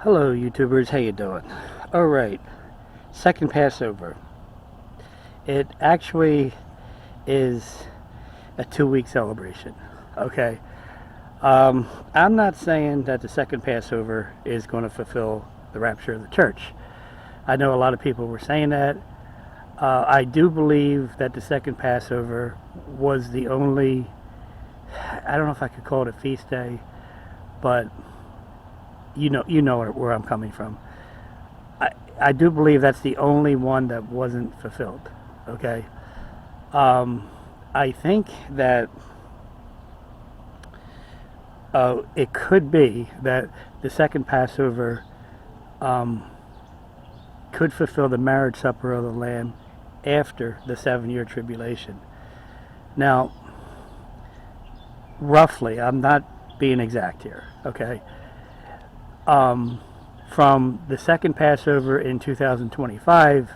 Hello YouTubers, how you doing? Alright, second Passover. It actually is a 2-week celebration, okay? I'm not saying that the second Passover is going to fulfill the rapture of the church. I know a lot of people were saying that. I do believe that the second Passover was the only, I don't know if I could call it a feast day, but you know where I'm coming from. I do believe that's the only one that wasn't fulfilled. Okay. I think that it could be that the second Passover could fulfill the marriage supper of the Lamb after the 7-year tribulation. Now, roughly, I'm not being exact here. Okay. From the second Passover in 2025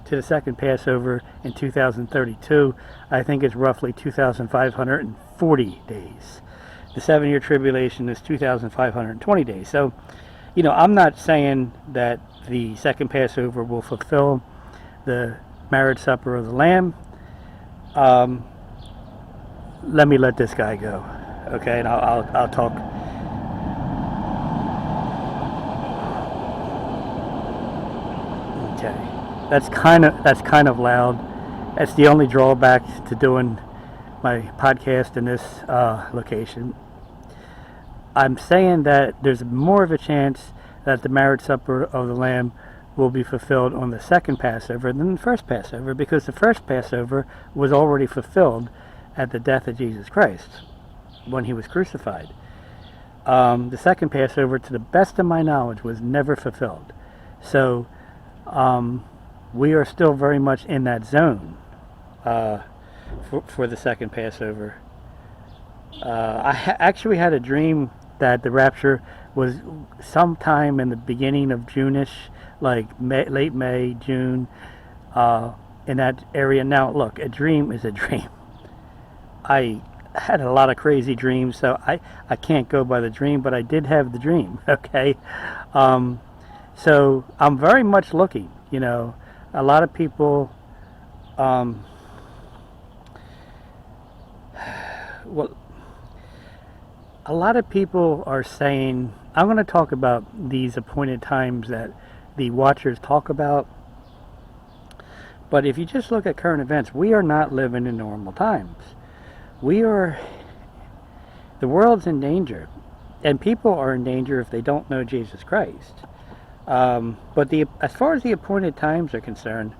to the second Passover in 2032, I think it's roughly 2,540 days. The 7-year tribulation is 2,520 days. So, I'm not saying that the second Passover will fulfill the marriage supper of the Lamb. Let this guy go, okay? And I'll talk. Okay, that's kind of loud. That's the only drawback to doing my podcast in this location. I'm saying that there's more of a chance that the marriage supper of the Lamb will be fulfilled on the second Passover than the first Passover, because the first Passover was already fulfilled at the death of Jesus Christ when he was crucified. The second Passover, to the best of my knowledge, was never fulfilled. So we are still very much in that zone for the second Passover. I actually had a dream that the rapture was sometime in the beginning of June-ish, like late May, June, in that area. Now, look, a dream is a dream. I had a lot of crazy dreams, so I can't go by the dream, but I did have the dream, okay? So I'm very much looking, a lot of people, a lot of people are saying, I'm going to talk about these appointed times that the watchers talk about, but if you just look at current events, we are not living in normal times. The world's in danger, and people are in danger if they don't know Jesus Christ. But as far as the appointed times are concerned,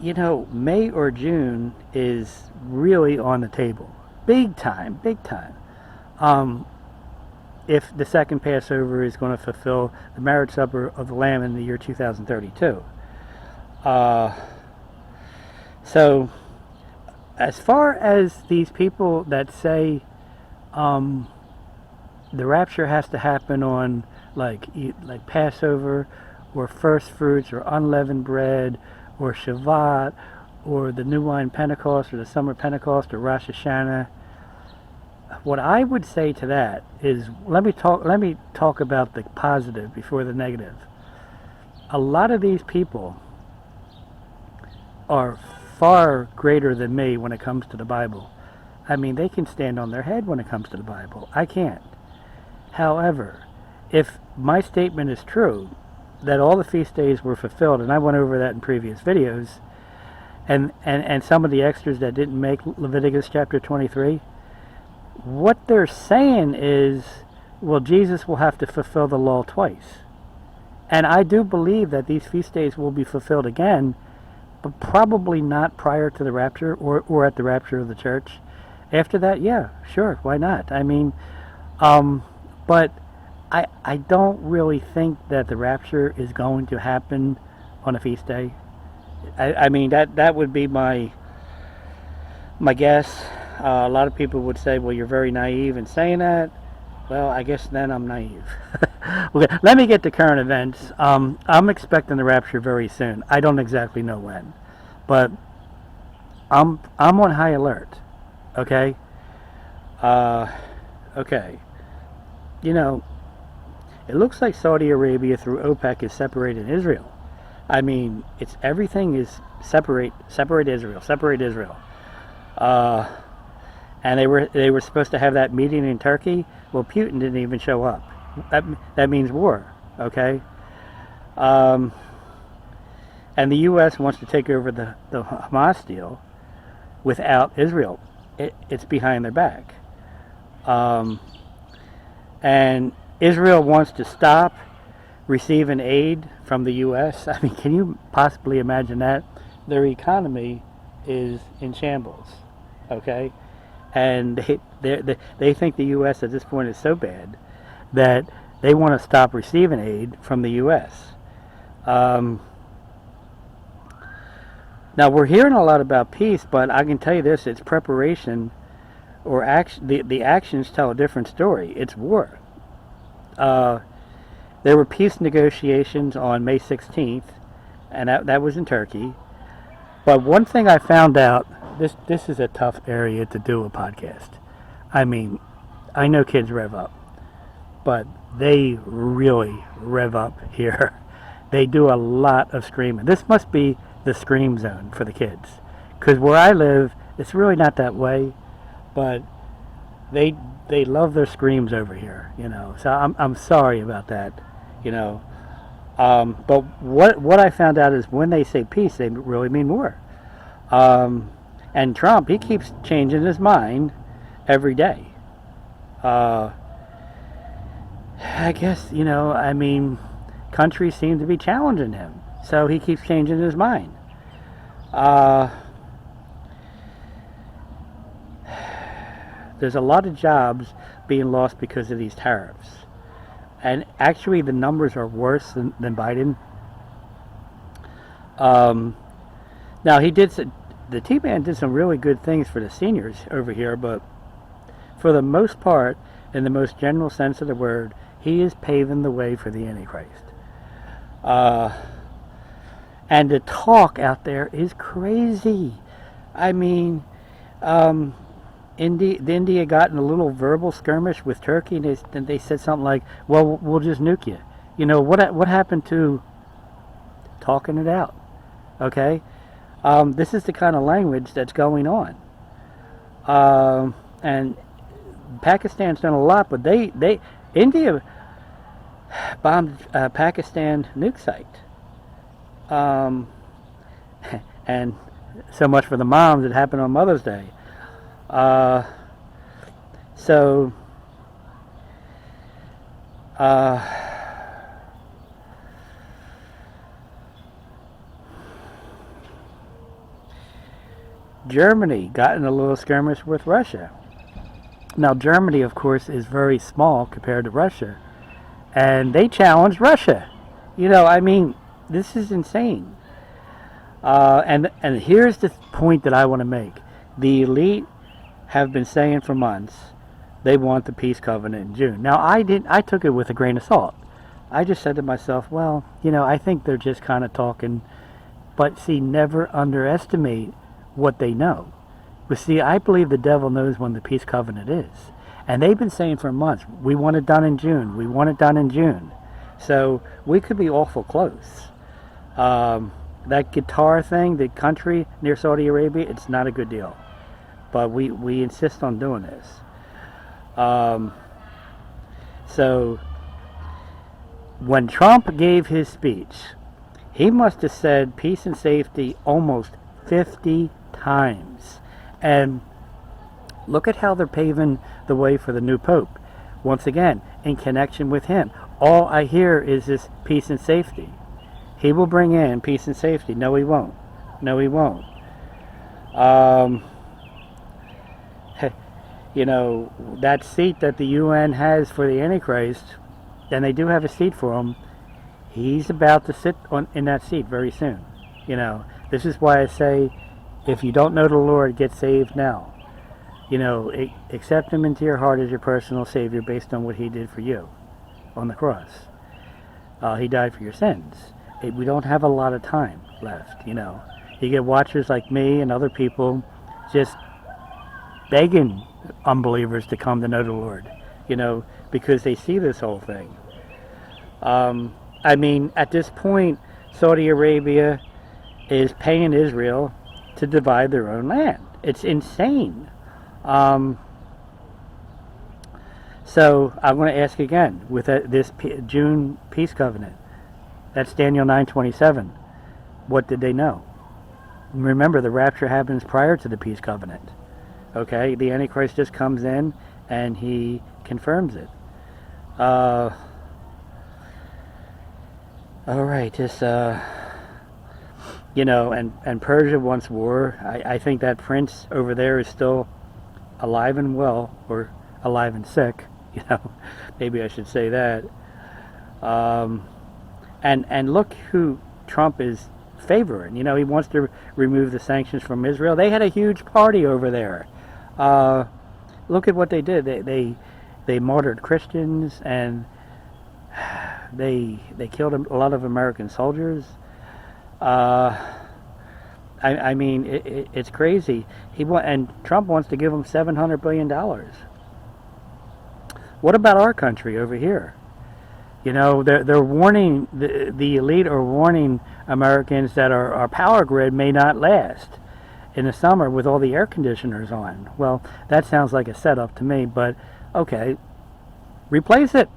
May or June is really on the table. Big time. If the second Passover is going to fulfill the marriage supper of the Lamb in the year 2032. So, as far as these people that say the rapture has to happen on like Passover or first fruits or unleavened bread or Shabbat or the New Wine Pentecost or the Summer Pentecost or Rosh Hashanah, what I would say to that is, let me talk about the positive before the negative. A lot of these people are far greater than me when it comes to the Bible. I mean, they can stand on their head when it comes to the Bible. I can't. However, if my statement is true, that all the feast days were fulfilled, and I went over that in previous videos, and some of the extras that didn't make Leviticus chapter 23, what they're saying is, well, Jesus will have to fulfill the law twice. And I do believe that these feast days will be fulfilled again, but probably not prior to the rapture or at the rapture of the church. After that, yeah, sure, why not? I mean, but I don't really think that the rapture is going to happen on a feast day. I mean, that would be my guess. A lot of people would say, well, you're very naive in saying that. Well, I guess then I'm naive. Okay, let me get to current events. I'm expecting the rapture very soon. I don't exactly know when, but I'm on high alert. Okay. Okay. You know, it looks like Saudi Arabia through OPEC is separating Israel. I mean, it's everything is separate Israel, separate Israel. And they were supposed to have that meeting in Turkey. Well, Putin didn't even show up. That means war, okay? And the U.S. wants to take over the Hamas deal without Israel. It's behind their back. And Israel wants to stop receiving aid from the U.S. I mean, can you possibly imagine that? Their economy is in shambles, okay? And they think the U.S. at this point is so bad that they want to stop receiving aid from the U.S. Now, we're hearing a lot about peace, but I can tell you this, it's preparation or action. The actions tell a different story. It's war. There were peace negotiations on May 16th, and that was in Turkey. But one thing I found out, this is a tough area to do a podcast. I mean, I know kids rev up, but they really rev up here. They do a lot of screaming. This must be the scream zone for the kids, because where I live, it's really not that way, but they love their screams over here, you know. So I'm sorry about that, you know. But what I found out is when they say peace, they really mean war. And Trump, he keeps changing his mind every day. I guess, you know, I mean, countries seem to be challenging him, so he keeps changing his mind. There's a lot of jobs being lost because of these tariffs. And actually the numbers are worse than Biden. Now the T-Man did some really good things for the seniors over here, but for the most part, in the most general sense of the word, he is paving the way for the Antichrist. And the talk out there is crazy. I mean, India got in a little verbal skirmish with Turkey, and they said something like, well, we'll just nuke you. You know, what happened to talking it out? Okay? This is the kind of language that's going on. And Pakistan's done a lot, but India bombed Pakistan nuke site. And so much for the moms, it happened on Mother's Day. Germany got in a little skirmish with Russia. Now, Germany, of course, is very small compared to Russia, and they challenged Russia. You know, I mean, this is insane. And here's the point that I want to make. The elite have been saying for months they want the peace covenant in June. Now, I took it with a grain of salt. I just said to myself, well, you know, I think they're just kind of talking. But see, never underestimate what they know. But see, I believe the devil knows when the peace covenant is. And they've been saying for months, we want it done in June. We want it done in June. So we could be awful close. That guitar thing, the country near Saudi Arabia, it's not a good deal. But we insist on doing this. So when Trump gave his speech, he must have said peace and safety almost 50 times. And look at how they're paving the way for the new pope. Once again, in connection with him. All I hear is this peace and safety. He will bring in peace and safety. No, he won't. No, he won't. You know, that seat that the UN has for the Antichrist, and they do have a seat for him, he's about to sit in that seat very soon. You know, this is why I say, if you don't know the Lord, get saved now. You know, accept him into your heart as your personal Savior based on what he did for you on the cross. He died for your sins. We don't have a lot of time left, you know. You get watchers like me and other people just begging unbelievers to come to know the Lord. because they see this whole thing. I mean, at this point, Saudi Arabia is paying Israel to divide their own land. It's insane. So I'm going to ask again, with this June peace covenant, that's Daniel 9:27. What did they know? Remember, the rapture happens prior to the peace covenant. Okay, the Antichrist just comes in and he confirms it. All right, just and Persia wants war. I think that prince over there is still alive and well, or alive and sick. Maybe I should say that. And look who Trump is favoring. He wants to remove the sanctions from Israel. They had a huge party over there. Look at what they did. They martyred Christians, and they killed a lot of American soldiers. I mean, it's crazy. And Trump wants to give them $700 billion. What about our country over here? They're warning, the elite are warning Americans that our power grid may not last in the summer with all the air conditioners on. Well, that sounds like a setup to me, but okay, replace it.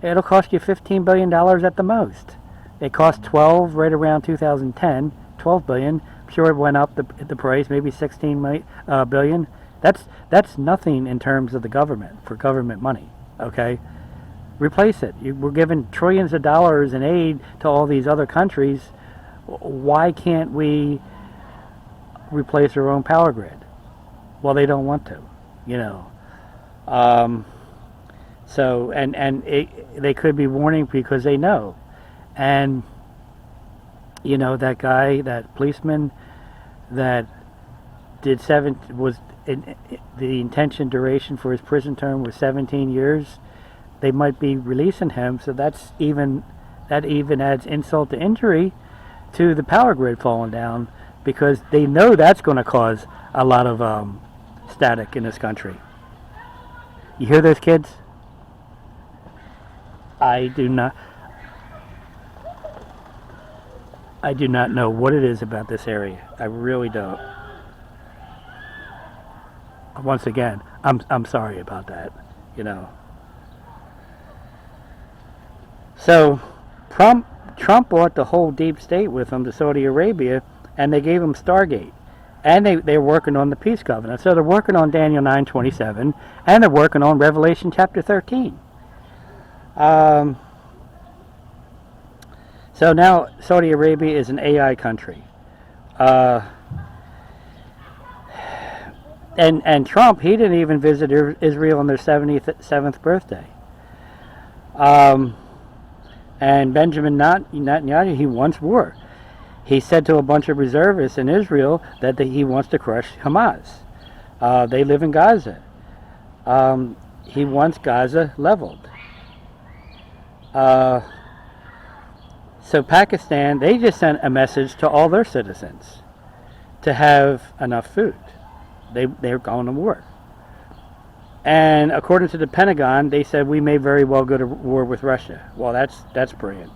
It'll cost you $15 billion at the most. It cost 12 right around 2010, 12 billion. I'm sure it went up the price, maybe 16 billion. That's nothing in terms of the government, for government money, okay? Replace it. We're giving trillions of dollars in aid to all these other countries. Why can't we replace our own power grid? Well, they don't want to, So, they could be warning because they know. And, that guy, that policeman that did the intention duration for his prison term was 17 years. They might be releasing him, so that even adds insult to injury to the power grid falling down, because they know that's going to cause a lot of static in this country. You hear those kids? I do not know what it is about this area. I really don't. Once again, I'm sorry about that, So Trump brought the whole deep state with him to Saudi Arabia, and they gave him Stargate. And they're working on the peace covenant. So they're working on Daniel 9:27, and they're working on Revelation chapter 13. So now Saudi Arabia is an AI country. And Trump, he didn't even visit Israel on their 77th birthday. And Benjamin Netanyahu, he wants war. He said to a bunch of reservists in Israel that he wants to crush Hamas. They live in Gaza. He wants Gaza leveled. So Pakistan, they just sent a message to all their citizens to have enough food. They're going to war. And according to the Pentagon, they said we may very well go to war with Russia. Well, that's brilliant,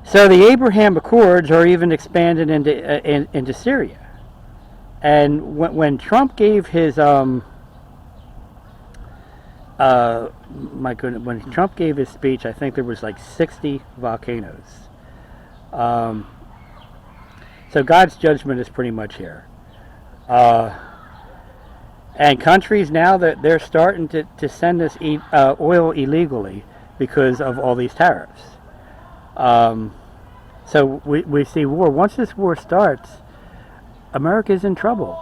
So the Abraham Accords are even expanded into Syria. And when Trump gave his when Trump gave his speech, I think there was like 60 volcanoes. So God's judgment is pretty much here. And countries now that they're starting to send us oil illegally because of all these tariffs. So we see war. Once this war starts, America's in trouble.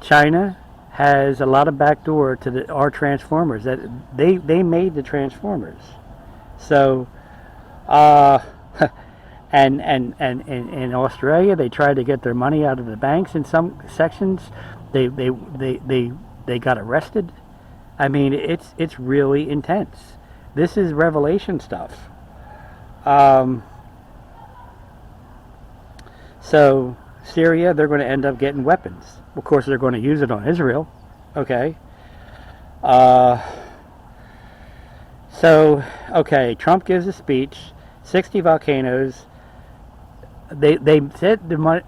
China has a lot of backdoor to our transformers. That they made the transformers. So, and in Australia, they tried to get their money out of the banks in some sections. They got arrested. I mean, it's really intense. This is Revelation stuff. So Syria, they're going to end up getting weapons. Of course, they're going to use it on Israel. Okay. Okay, Trump gives a speech, 60 volcanoes. They said there might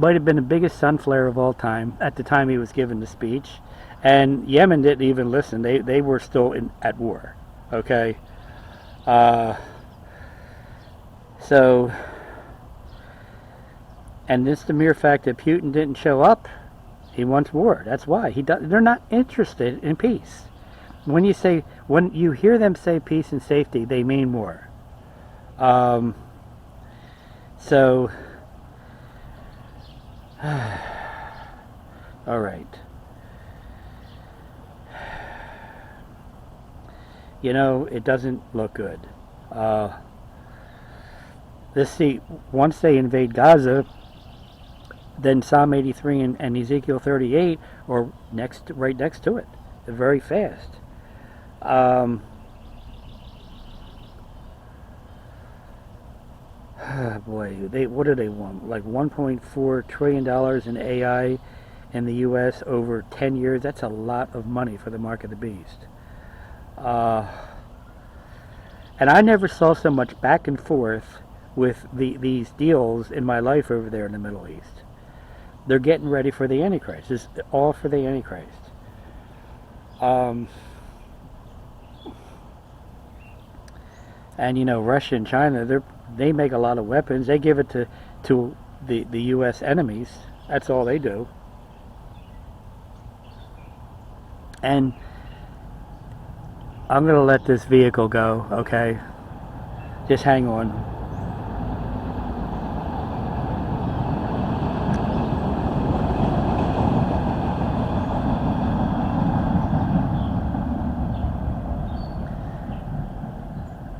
have been the biggest sun flare of all time at the time he was giving the speech. And Yemen didn't even listen. They were still at war. Okay. And just the mere fact that Putin didn't show up, he wants war. That's why they're not interested in peace. When you hear them say peace and safety, they mean war. All right. It doesn't look good. Once they invade Gaza, then Psalm 83 and Ezekiel 38 are right next to it. They're very fast. Boy, what do they want? Like $1.4 trillion in AI in the U.S. over 10 years. That's a lot of money for the mark of the beast. And I never saw so much back and forth with these deals in my life over there in the Middle East. They're getting ready for the Antichrist. It's all for the Antichrist. And Russia and China, they make a lot of weapons. They give it to the U.S. enemies. That's all they do. And I'm going to let this vehicle go, okay? Just hang on.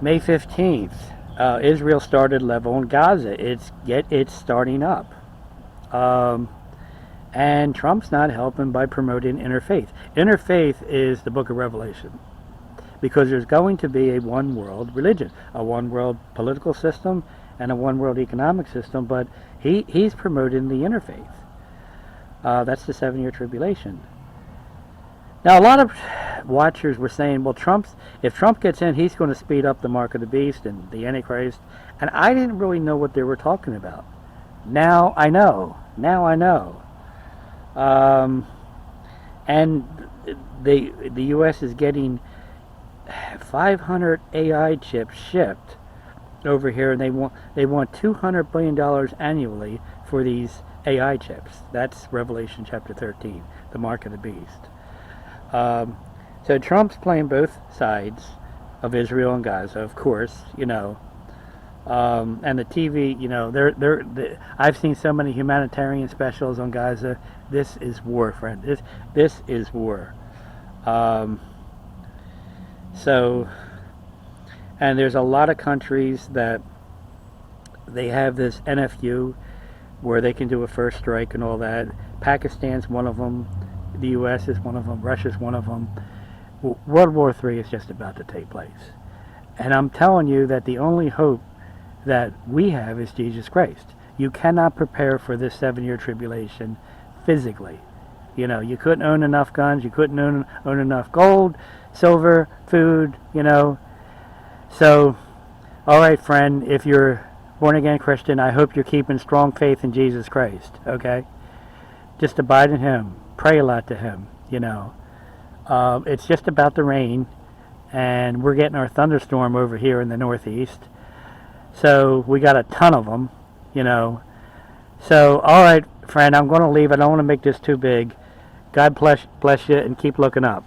May 15th, Israel started level in Gaza. It's starting up. And Trump's not helping by promoting interfaith. Interfaith is the book of Revelation. Because there's going to be a one world religion, a one world political system, and a one world economic system, but he's promoting the interfaith. That's the 7-year tribulation. Now, a lot of watchers were saying, well, if Trump gets in, he's going to speed up the mark of the beast and the Antichrist. And I didn't really know what they were talking about. Now I know. And the U.S. is getting 500 AI chips shipped over here, and they want $200 billion annually for these AI chips. That's Revelation chapter 13, the mark of the beast. So Trump's playing both sides of Israel and Gaza, of course, and the TV, I've seen so many humanitarian specials on Gaza. This is war, friend. This is war. And there's a lot of countries that they have this NFU where they can do a first strike and all that. Pakistan's one of them. The U.S. is one of them. Russia's one of them. World War III is just about to take place. And I'm telling you that the only hope that we have is Jesus Christ. You cannot prepare for this 7-year tribulation physically. You couldn't own enough guns. You couldn't own enough gold, silver, food, So, all right, friend, if you're born-again Christian, I hope you're keeping strong faith in Jesus Christ, okay? Just abide in Him. Pray a lot to Him, It's just about the rain, and we're getting our thunderstorm over here in the Northeast. So we got a ton of them, So, all right, friend, I'm going to leave. I don't want to make this too big. God bless you, and keep looking up.